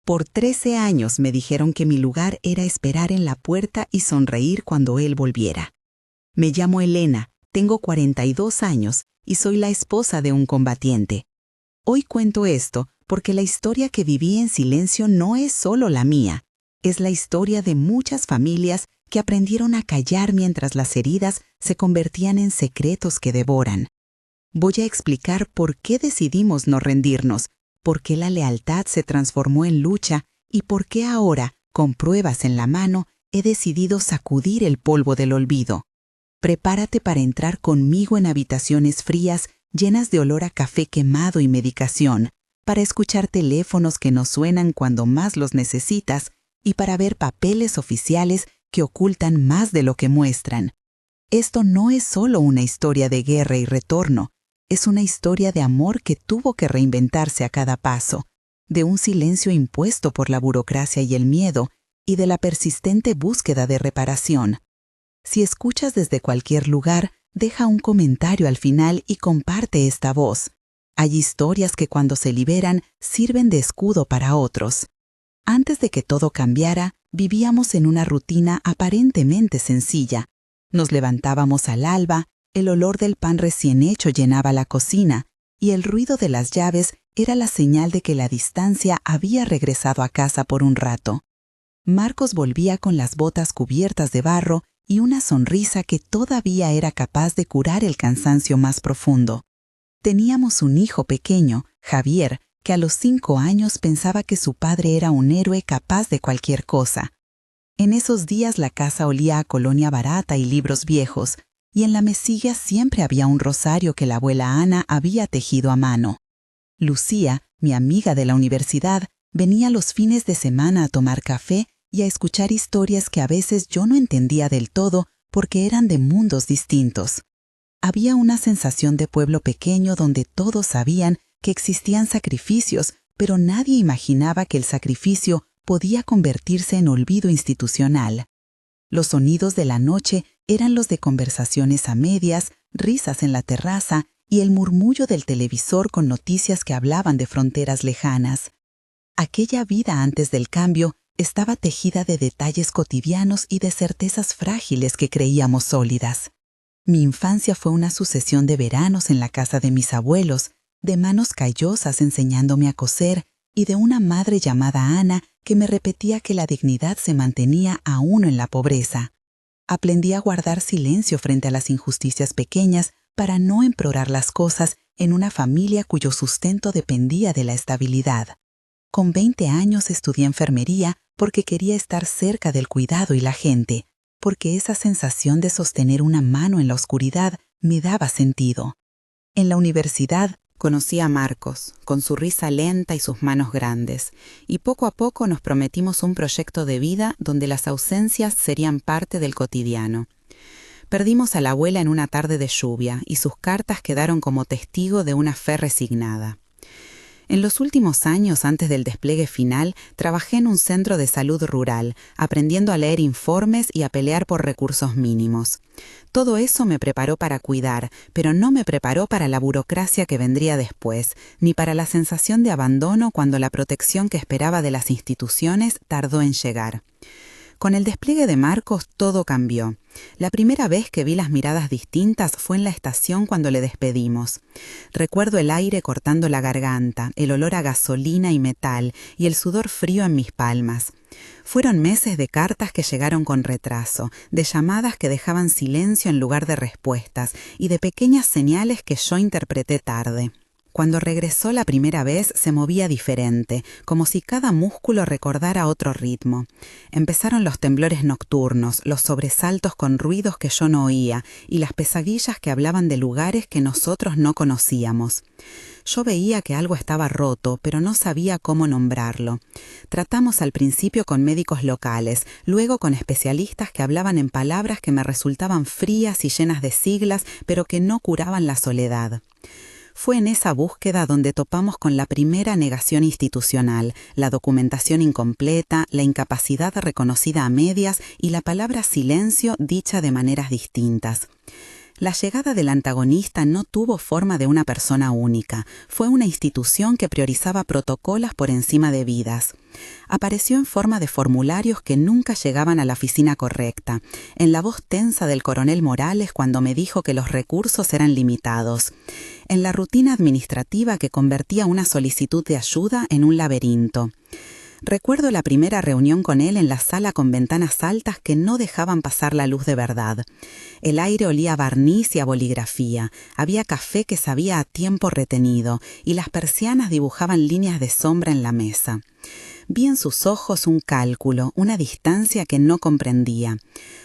Por 13 años me dijeron que mi lugar era esperar en la puerta y sonreír cuando él volviera. Me llamo Elena, tengo 42 años y soy la esposa de un combatiente. Hoy cuento esto porque la historia que viví en silencio no es solo la mía, es la historia de muchas familias que aprendieron a callar mientras las heridas se convertían en secretos que devoran. Voy a explicar por qué decidimos no rendirnos, por qué la lealtad se transformó en lucha y por qué ahora, con pruebas en la mano, he decidido sacudir el polvo del olvido. Prepárate para entrar conmigo en habitaciones frías llenas de olor a café quemado y medicación, para escuchar teléfonos que no suenan cuando más los necesitas y para ver papeles oficiales que ocultan más de lo que muestran. Esto no es solo una historia de guerra y retorno, es una historia de amor que tuvo que reinventarse a cada paso, de un silencio impuesto por la burocracia y el miedo, y de la persistente búsqueda de reparación. Si escuchas desde cualquier lugar, deja un comentario al final y comparte esta voz. Hay historias que cuando se liberan sirven de escudo para otros. Antes de que todo cambiara, vivíamos en una rutina aparentemente sencilla. Nos levantábamos al alba, el olor del pan recién hecho llenaba la cocina y el ruido de las llaves era la señal de que la distancia había regresado a casa por un rato. Marcos volvía con las botas cubiertas de barro y una sonrisa que todavía era capaz de curar el cansancio más profundo. Teníamos un hijo pequeño, Javier, que a los 5 años pensaba que su padre era un héroe capaz de cualquier cosa. En esos días la casa olía a colonia barata y libros viejos, y en la mesilla siempre había un rosario que la abuela Ana había tejido a mano. Lucía, mi amiga de la universidad, venía los fines de semana a tomar café y a escuchar historias que a veces yo no entendía del todo porque eran de mundos distintos. Había una sensación de pueblo pequeño donde todos sabían que existían sacrificios, pero nadie imaginaba que el sacrificio podía convertirse en olvido institucional. Los sonidos de la noche eran los de conversaciones a medias, risas en la terraza y el murmullo del televisor con noticias que hablaban de fronteras lejanas. Aquella vida antes del cambio estaba tejida de detalles cotidianos y de certezas frágiles que creíamos sólidas. Mi infancia fue una sucesión de veranos en la casa de mis abuelos, de manos callosas enseñándome a coser y de una madre llamada Ana que me repetía que la dignidad se mantenía aún en la pobreza. Aprendí a guardar silencio frente a las injusticias pequeñas para no empeorar las cosas en una familia cuyo sustento dependía de la estabilidad. Con 20 años estudié enfermería porque quería estar cerca del cuidado y la gente, porque esa sensación de sostener una mano en la oscuridad me daba sentido. En la universidad conocí a Marcos, con su risa lenta y sus manos grandes, y poco a poco nos prometimos un proyecto de vida donde las ausencias serían parte del cotidiano. Perdimos a la abuela en una tarde de lluvia y sus cartas quedaron como testigo de una fe resignada. En los últimos años, antes del despliegue final, trabajé en un centro de salud rural, aprendiendo a leer informes y a pelear por recursos mínimos. Todo eso me preparó para cuidar, pero no me preparó para la burocracia que vendría después, ni para la sensación de abandono cuando la protección que esperaba de las instituciones tardó en llegar. Con el despliegue de Marcos todo cambió. La primera vez que vi las miradas distintas fue en la estación cuando le despedimos. Recuerdo el aire cortando la garganta, el olor a gasolina y metal y el sudor frío en mis palmas. Fueron meses de cartas que llegaron con retraso, de llamadas que dejaban silencio en lugar de respuestas y de pequeñas señales que yo interpreté tarde. Cuando regresó la primera vez se movía diferente, como si cada músculo recordara otro ritmo. Empezaron los temblores nocturnos, los sobresaltos con ruidos que yo no oía y las pesadillas que hablaban de lugares que nosotros no conocíamos. Yo veía que algo estaba roto, pero no sabía cómo nombrarlo. Tratamos al principio con médicos locales, luego con especialistas que hablaban en palabras que me resultaban frías y llenas de siglas, pero que no curaban la soledad. Fue en esa búsqueda donde topamos con la primera negación institucional, la documentación incompleta, la incapacidad reconocida a medias y la palabra silencio dicha de maneras distintas. La llegada del antagonista no tuvo forma de una persona única. Fue una institución que priorizaba protocolos por encima de vidas. Apareció en forma de formularios que nunca llegaban a la oficina correcta, en la voz tensa del coronel Morales cuando me dijo que los recursos eran limitados, en la rutina administrativa que convertía una solicitud de ayuda en un laberinto. Recuerdo la primera reunión con él en la sala con ventanas altas que no dejaban pasar la luz de verdad. El aire olía a barniz y a boligrafía, había café que sabía a tiempo retenido y las persianas dibujaban líneas de sombra en la mesa. Vi en sus ojos un cálculo, una distancia que no comprendía.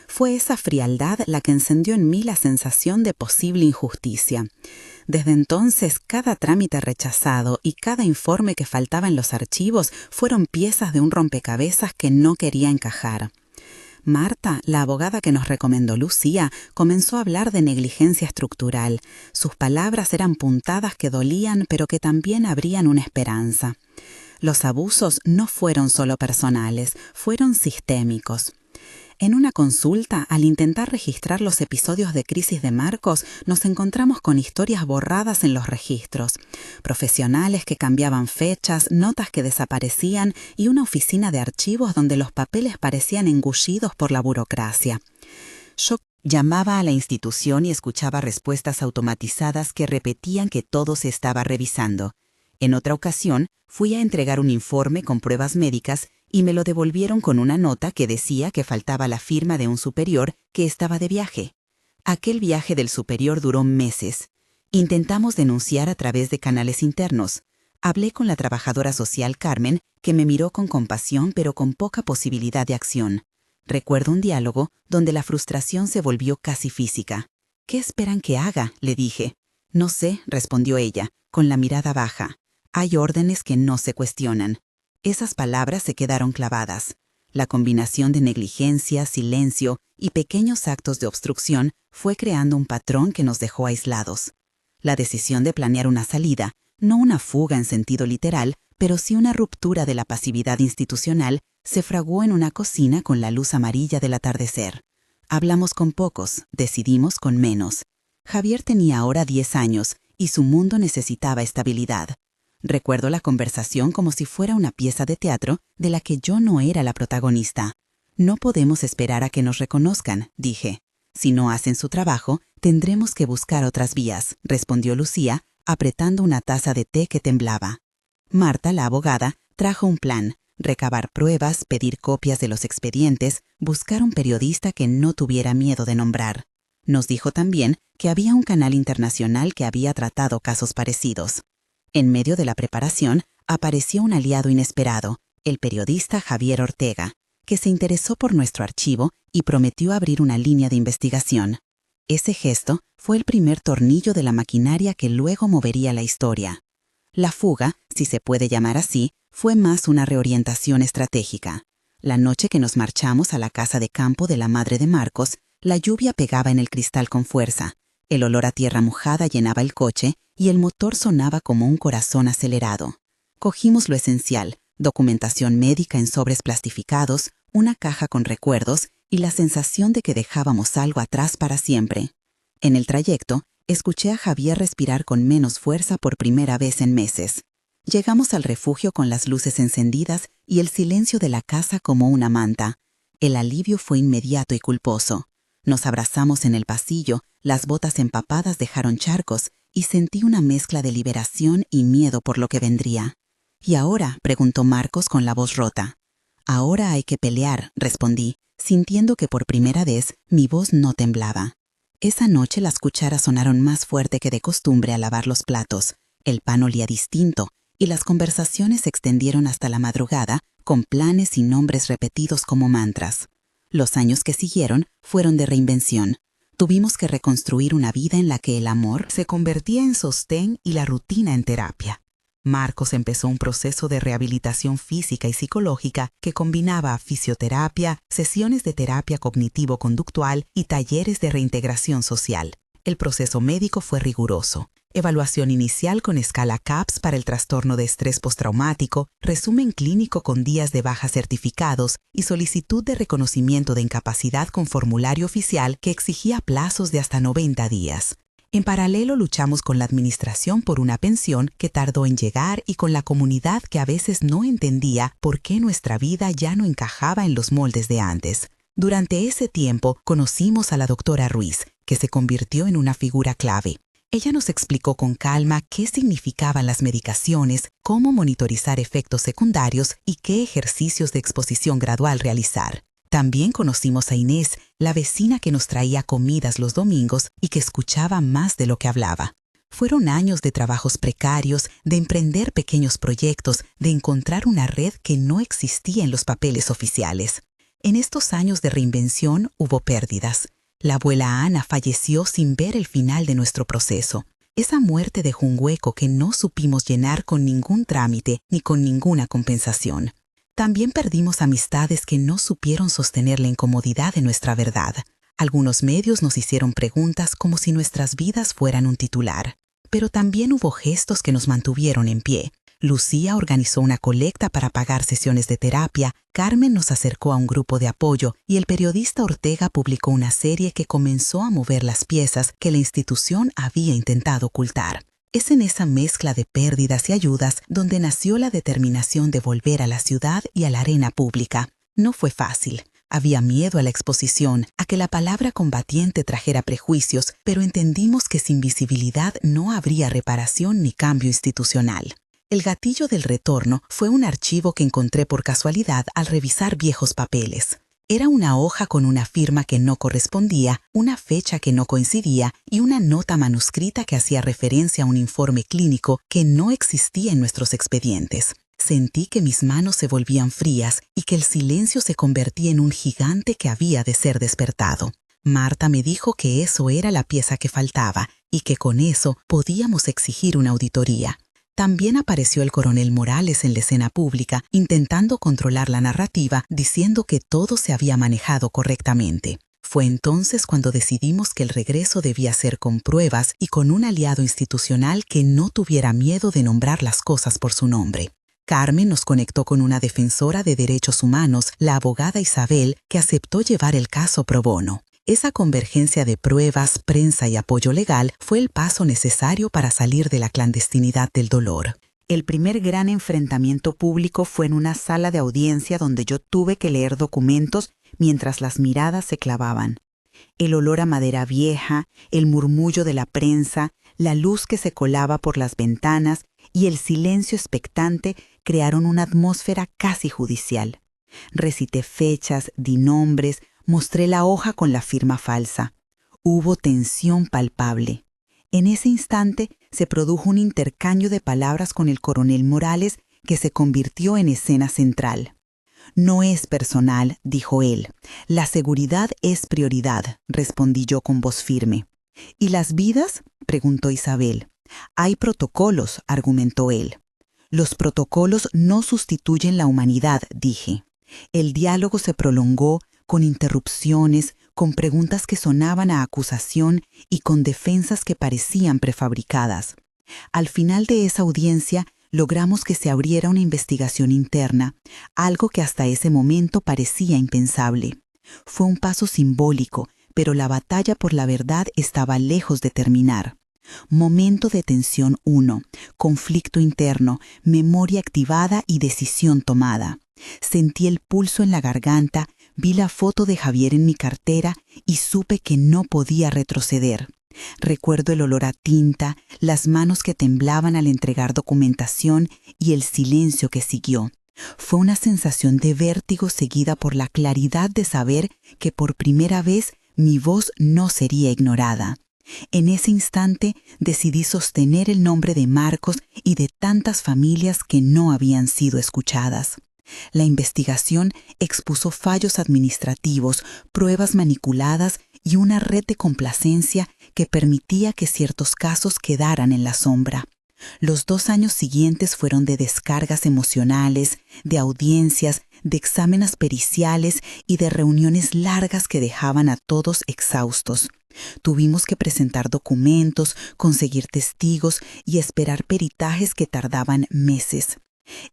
Fue esa frialdad la que encendió en mí la sensación de posible injusticia. Desde entonces, cada trámite rechazado y cada informe que faltaba en los archivos fueron piezas de un rompecabezas que no quería encajar. Marta, la abogada que nos recomendó Lucía, comenzó a hablar de negligencia estructural. Sus palabras eran puntadas que dolían, pero que también abrían una esperanza. Los abusos no fueron solo personales, fueron sistémicos. En una consulta, al intentar registrar los episodios de crisis de Marcos, nos encontramos con historias borradas en los registros, profesionales que cambiaban fechas, notas que desaparecían y una oficina de archivos donde los papeles parecían engullidos por la burocracia. Yo llamaba a la institución y escuchaba respuestas automatizadas que repetían que todo se estaba revisando. En otra ocasión, fui a entregar un informe con pruebas médicas y me lo devolvieron con una nota que decía que faltaba la firma de un superior que estaba de viaje. Aquel viaje del superior duró meses. Intentamos denunciar a través de canales internos. Hablé con la trabajadora social Carmen, que me miró con compasión pero con poca posibilidad de acción. Recuerdo un diálogo donde la frustración se volvió casi física. «¿Qué esperan que haga?», le dije. «No sé», respondió ella, con la mirada baja. «Hay órdenes que no se cuestionan». Esas palabras se quedaron clavadas. La combinación de negligencia, silencio y pequeños actos de obstrucción fue creando un patrón que nos dejó aislados. La decisión de planear una salida, no una fuga en sentido literal, pero sí una ruptura de la pasividad institucional, se fraguó en una cocina con la luz amarilla del atardecer. Hablamos con pocos, decidimos con menos. Javier tenía ahora 10 años y su mundo necesitaba estabilidad. Recuerdo la conversación como si fuera una pieza de teatro de la que yo no era la protagonista. «No podemos esperar a que nos reconozcan», dije. «Si no hacen su trabajo, tendremos que buscar otras vías», respondió Lucía, apretando una taza de té que temblaba. Marta, la abogada, trajo un plan: recabar pruebas, pedir copias de los expedientes, buscar un periodista que no tuviera miedo de nombrar. Nos dijo también que había un canal internacional que había tratado casos parecidos. En medio de la preparación, apareció un aliado inesperado, el periodista Javier Ortega, que se interesó por nuestro archivo y prometió abrir una línea de investigación. Ese gesto fue el primer tornillo de la maquinaria que luego movería la historia. La fuga, si se puede llamar así, fue más una reorientación estratégica. La noche que nos marchamos a la casa de campo de la madre de Marcos, la lluvia pegaba en el cristal con fuerza. El olor a tierra mojada llenaba el coche y el motor sonaba como un corazón acelerado. Cogimos lo esencial: documentación médica en sobres plastificados, una caja con recuerdos y la sensación de que dejábamos algo atrás para siempre. En el trayecto, escuché a Javier respirar con menos fuerza por primera vez en meses. Llegamos al refugio con las luces encendidas y el silencio de la casa como una manta. El alivio fue inmediato y culposo. Nos abrazamos en el pasillo, las botas empapadas dejaron charcos y sentí una mezcla de liberación y miedo por lo que vendría. «¿Y ahora?», preguntó Marcos con la voz rota. «Ahora hay que pelear», respondí, sintiendo que por primera vez mi voz no temblaba. Esa noche las cucharas sonaron más fuerte que de costumbre al lavar los platos, el pan olía distinto y las conversaciones se extendieron hasta la madrugada con planes y nombres repetidos como mantras. Los años que siguieron fueron de reinvención. Tuvimos que reconstruir una vida en la que el amor se convertía en sostén y la rutina en terapia. Marcos empezó un proceso de rehabilitación física y psicológica que combinaba fisioterapia, sesiones de terapia cognitivo-conductual y talleres de reintegración social. El proceso médico fue riguroso. Evaluación inicial con escala CAPS para el trastorno de estrés postraumático, resumen clínico con días de baja certificados y solicitud de reconocimiento de incapacidad con formulario oficial que exigía plazos de hasta 90 días. En paralelo luchamos con la administración por una pensión que tardó en llegar y con la comunidad que a veces no entendía por qué nuestra vida ya no encajaba en los moldes de antes. Durante ese tiempo conocimos a la doctora Ruiz, que se convirtió en una figura clave. Ella nos explicó con calma qué significaban las medicaciones, cómo monitorizar efectos secundarios y qué ejercicios de exposición gradual realizar. También conocimos a Inés, la vecina que nos traía comidas los domingos y que escuchaba más de lo que hablaba. Fueron años de trabajos precarios, de emprender pequeños proyectos, de encontrar una red que no existía en los papeles oficiales. En estos años de reinvención hubo pérdidas. La abuela Ana falleció sin ver el final de nuestro proceso. Esa muerte dejó un hueco que no supimos llenar con ningún trámite ni con ninguna compensación. También perdimos amistades que no supieron sostener la incomodidad de nuestra verdad. Algunos medios nos hicieron preguntas como si nuestras vidas fueran un titular. Pero también hubo gestos que nos mantuvieron en pie. Lucía organizó una colecta para pagar sesiones de terapia, Carmen nos acercó a un grupo de apoyo y el periodista Ortega publicó una serie que comenzó a mover las piezas que la institución había intentado ocultar. Es en esa mezcla de pérdidas y ayudas donde nació la determinación de volver a la ciudad y a la arena pública. No fue fácil. Había miedo a la exposición, a que la palabra combatiente trajera prejuicios, pero entendimos que sin visibilidad no habría reparación ni cambio institucional. El gatillo del retorno fue un archivo que encontré por casualidad al revisar viejos papeles. Era una hoja con una firma que no correspondía, una fecha que no coincidía y una nota manuscrita que hacía referencia a un informe clínico que no existía en nuestros expedientes. Sentí que mis manos se volvían frías y que el silencio se convertía en un gigante que había de ser despertado. Marta me dijo que eso era la pieza que faltaba y que con eso podíamos exigir una auditoría. También apareció el coronel Morales en la escena pública, intentando controlar la narrativa, diciendo que todo se había manejado correctamente. Fue entonces cuando decidimos que el regreso debía ser con pruebas y con un aliado institucional que no tuviera miedo de nombrar las cosas por su nombre. Carmen nos conectó con una defensora de derechos humanos, la abogada Isabel, que aceptó llevar el caso pro bono. Esa convergencia de pruebas, prensa y apoyo legal fue el paso necesario para salir de la clandestinidad del dolor. El primer gran enfrentamiento público fue en una sala de audiencia donde yo tuve que leer documentos mientras las miradas se clavaban. El olor a madera vieja, el murmullo de la prensa, la luz que se colaba por las ventanas y el silencio expectante crearon una atmósfera casi judicial. Recité fechas, di nombres, mostré la hoja con la firma falsa. Hubo tensión palpable. En ese instante se produjo un intercambio de palabras con el coronel Morales que se convirtió en escena central. No es personal, dijo él. La seguridad es prioridad, respondí yo con voz firme. ¿Y las vidas?, preguntó Isabel. Hay protocolos, argumentó él. Los protocolos no sustituyen la humanidad, dije. El diálogo se prolongó con interrupciones, con preguntas que sonaban a acusación y con defensas que parecían prefabricadas. Al final de esa audiencia, logramos que se abriera una investigación interna, algo que hasta ese momento parecía impensable. Fue un paso simbólico, pero la batalla por la verdad estaba lejos de terminar. Momento de tensión 1, conflicto interno, memoria activada y decisión tomada. Sentí el pulso en la garganta, vi la foto de Javier en mi cartera y supe que no podía retroceder. Recuerdo el olor a tinta, las manos que temblaban al entregar documentación y el silencio que siguió. Fue una sensación de vértigo seguida por la claridad de saber que por primera vez mi voz no sería ignorada. En ese instante decidí sostener el nombre de Marcos y de tantas familias que no habían sido escuchadas. La investigación expuso fallos administrativos, pruebas manipuladas y una red de complacencia que permitía que ciertos casos quedaran en la sombra. Los 2 años siguientes fueron de descargas emocionales, de audiencias, de exámenes periciales y de reuniones largas que dejaban a todos exhaustos. Tuvimos que presentar documentos, conseguir testigos y esperar peritajes que tardaban meses.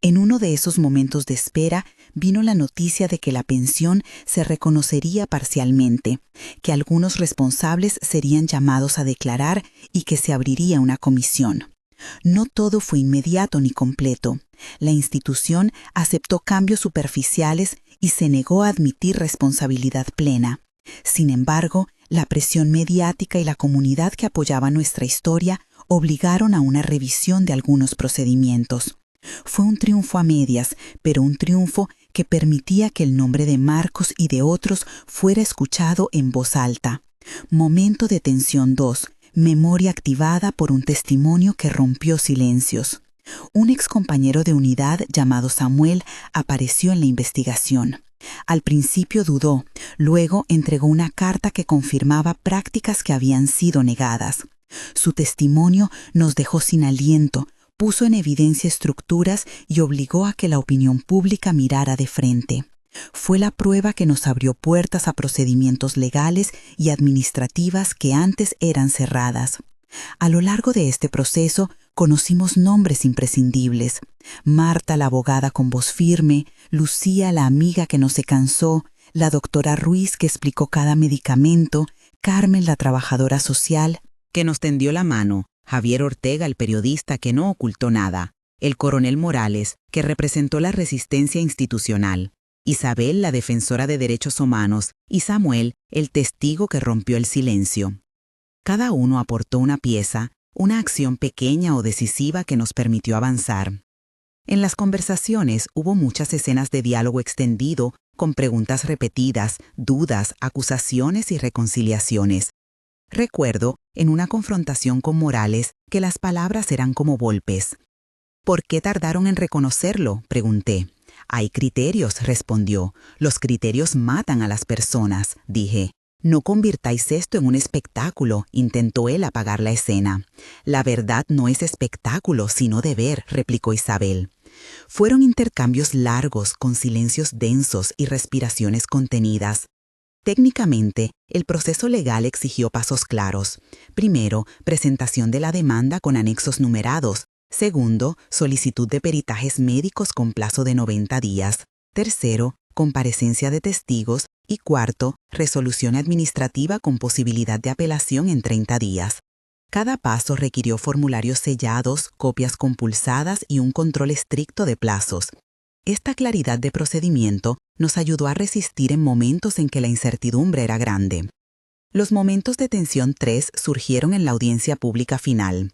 En uno de esos momentos de espera vino la noticia de que la pensión se reconocería parcialmente, que algunos responsables serían llamados a declarar y que se abriría una comisión. No todo fue inmediato ni completo. La institución aceptó cambios superficiales y se negó a admitir responsabilidad plena. Sin embargo, la presión mediática y la comunidad que apoyaba nuestra historia obligaron a una revisión de algunos procedimientos. Fue un triunfo a medias, pero un triunfo que permitía que el nombre de Marcos y de otros fuera escuchado en voz alta. Momento de tensión 2. Memoria activada por un testimonio que rompió silencios. Un excompañero de unidad llamado Samuel apareció en la investigación. Al principio dudó, luego entregó una carta que confirmaba prácticas que habían sido negadas. Su testimonio nos dejó sin aliento, puso en evidencia estructuras y obligó a que la opinión pública mirara de frente. Fue la prueba que nos abrió puertas a procedimientos legales y administrativas que antes eran cerradas. A lo largo de este proceso, conocimos nombres imprescindibles. Marta, la abogada con voz firme, Lucía, la amiga que no se cansó, la doctora Ruiz que explicó cada medicamento, Carmen, la trabajadora social, que nos tendió la mano, Javier Ortega, el periodista que no ocultó nada, el coronel Morales, que representó la resistencia institucional, Isabel, la defensora de derechos humanos, y Samuel, el testigo que rompió el silencio. Cada uno aportó una pieza, una acción pequeña o decisiva que nos permitió avanzar. En las conversaciones hubo muchas escenas de diálogo extendido, con preguntas repetidas, dudas, acusaciones y reconciliaciones. Recuerdo, en una confrontación con Morales, que las palabras eran como golpes. ¿Por qué tardaron en reconocerlo?, pregunté. Hay criterios, respondió. Los criterios matan a las personas, dije. No convirtáis esto en un espectáculo, intentó él apagar la escena. La verdad no es espectáculo, sino deber, replicó Isabel. Fueron intercambios largos, con silencios densos y respiraciones contenidas. Técnicamente, el proceso legal exigió pasos claros. Primero, presentación de la demanda con anexos numerados. Segundo, solicitud de peritajes médicos con plazo de 90 días. Tercero, comparecencia de testigos. Y cuarto, resolución administrativa con posibilidad de apelación en 30 días. Cada paso requirió formularios sellados, copias compulsadas y un control estricto de plazos. Esta claridad de procedimiento nos ayudó a resistir en momentos en que la incertidumbre era grande. Los momentos de tensión 3 surgieron en la audiencia pública final.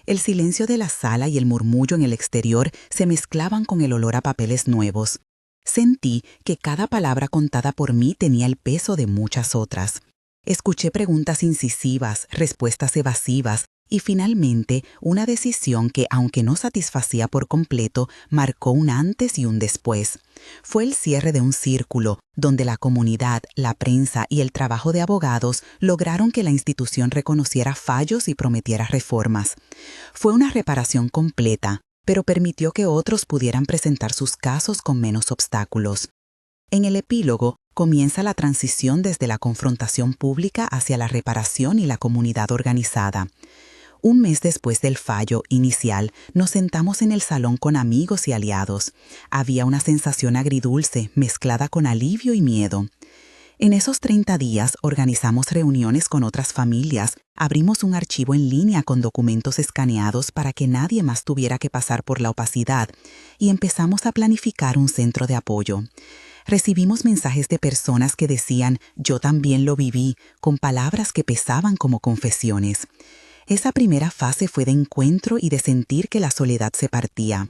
El silencio de la sala y el murmullo en el exterior se mezclaban con el olor a papeles nuevos. Sentí que cada palabra contada por mí tenía el peso de muchas otras. Escuché preguntas incisivas, respuestas evasivas y finalmente una decisión que, aunque no satisfacía por completo, marcó un antes y un después. Fue el cierre de un círculo donde la comunidad, la prensa y el trabajo de abogados lograron que la institución reconociera fallos y prometiera reformas. Fue una reparación completa, pero permitió que otros pudieran presentar sus casos con menos obstáculos. En el epílogo comienza la transición desde la confrontación pública hacia la reparación y la comunidad organizada. Un mes después del fallo inicial, nos sentamos en el salón con amigos y aliados. Había una sensación agridulce mezclada con alivio y miedo. En esos 30 días organizamos reuniones con otras familias, abrimos un archivo en línea con documentos escaneados para que nadie más tuviera que pasar por la opacidad y empezamos a planificar un centro de apoyo. Recibimos mensajes de personas que decían «yo también lo viví», con palabras que pesaban como confesiones. Esa primera fase fue de encuentro y de sentir que la soledad se partía.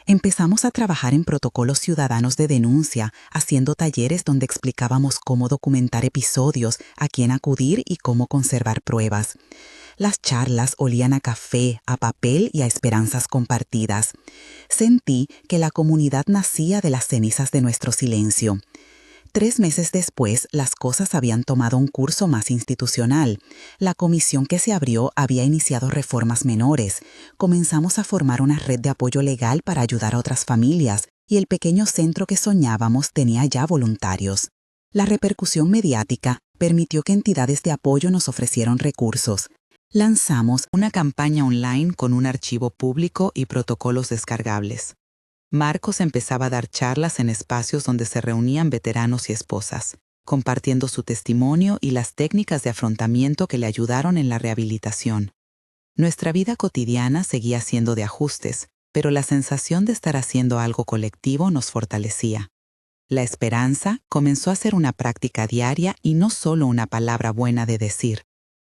Empezamos a trabajar en protocolos ciudadanos de denuncia, haciendo talleres donde explicábamos cómo documentar episodios, a quién acudir y cómo conservar pruebas. Las charlas olían a café, a papel y a esperanzas compartidas. Sentí que la comunidad nacía de las cenizas de nuestro silencio. 3 meses después, las cosas habían tomado un curso más institucional. La comisión que se abrió había iniciado reformas menores. Comenzamos a formar una red de apoyo legal para ayudar a otras familias, y el pequeño centro que soñábamos tenía ya voluntarios. La repercusión mediática permitió que entidades de apoyo nos ofrecieran recursos. Lanzamos una campaña online con un archivo público y protocolos descargables. Marcos empezaba a dar charlas en espacios donde se reunían veteranos y esposas, compartiendo su testimonio y las técnicas de afrontamiento que le ayudaron en la rehabilitación. Nuestra vida cotidiana seguía siendo de ajustes, pero la sensación de estar haciendo algo colectivo nos fortalecía. La esperanza comenzó a ser una práctica diaria y no solo una palabra buena de decir.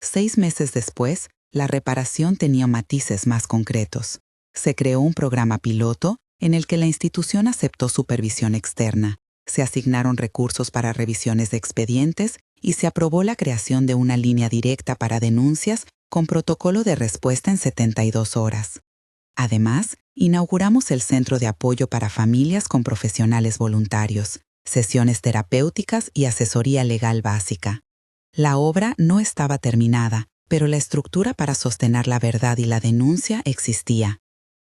6 meses después, la reparación tenía matices más concretos. Se creó un programa piloto en el que la institución aceptó supervisión externa, se asignaron recursos para revisiones de expedientes y se aprobó la creación de una línea directa para denuncias con protocolo de respuesta en 72 horas. Además, inauguramos el Centro de Apoyo para Familias con profesionales voluntarios, sesiones terapéuticas y asesoría legal básica. La obra no estaba terminada, pero la estructura para sostener la verdad y la denuncia existía.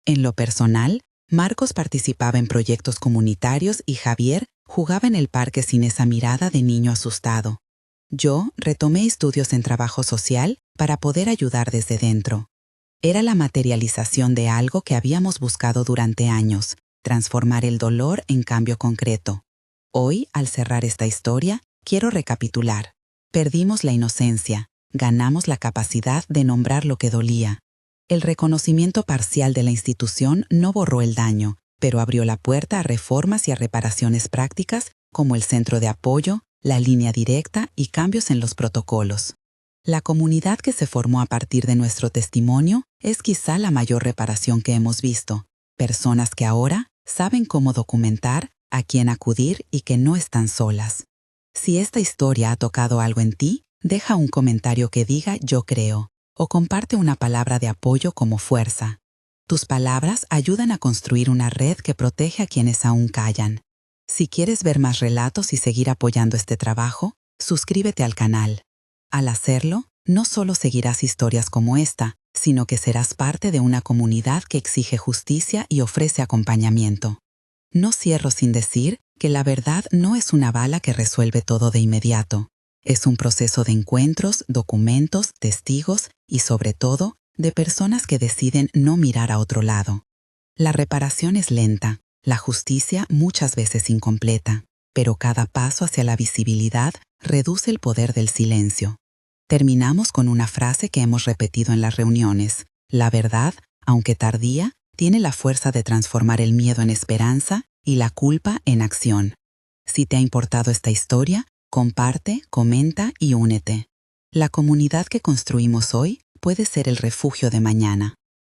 En lo personal, Marcos participaba en proyectos comunitarios y Javier jugaba en el parque sin esa mirada de niño asustado. Yo retomé estudios en trabajo social para poder ayudar desde dentro. Era la materialización de algo que habíamos buscado durante años, transformar el dolor en cambio concreto. Hoy, al cerrar esta historia, quiero recapitular. Perdimos la inocencia, ganamos la capacidad de nombrar lo que dolía. El reconocimiento parcial de la institución no borró el daño, pero abrió la puerta a reformas y a reparaciones prácticas como el centro de apoyo, la línea directa y cambios en los protocolos. La comunidad que se formó a partir de nuestro testimonio es quizá la mayor reparación que hemos visto. Personas que ahora saben cómo documentar, a quién acudir y que no están solas. Si esta historia ha tocado algo en ti, deja un comentario que diga «Yo creo» o comparte una palabra de apoyo como fuerza. Tus palabras ayudan a construir una red que protege a quienes aún callan. Si quieres ver más relatos y seguir apoyando este trabajo, suscríbete al canal. Al hacerlo, no solo seguirás historias como esta, sino que serás parte de una comunidad que exige justicia y ofrece acompañamiento. No cierro sin decir que la verdad no es una bala que resuelve todo de inmediato. Es un proceso de encuentros, documentos, testigos y, sobre todo, de personas que deciden no mirar a otro lado. La reparación es lenta, la justicia muchas veces incompleta, pero cada paso hacia la visibilidad reduce el poder del silencio. Terminamos con una frase que hemos repetido en las reuniones. La verdad, aunque tardía, tiene la fuerza de transformar el miedo en esperanza y la culpa en acción. Si te ha importado esta historia, comparte, comenta y únete. La comunidad que construimos hoy puede ser el refugio de mañana.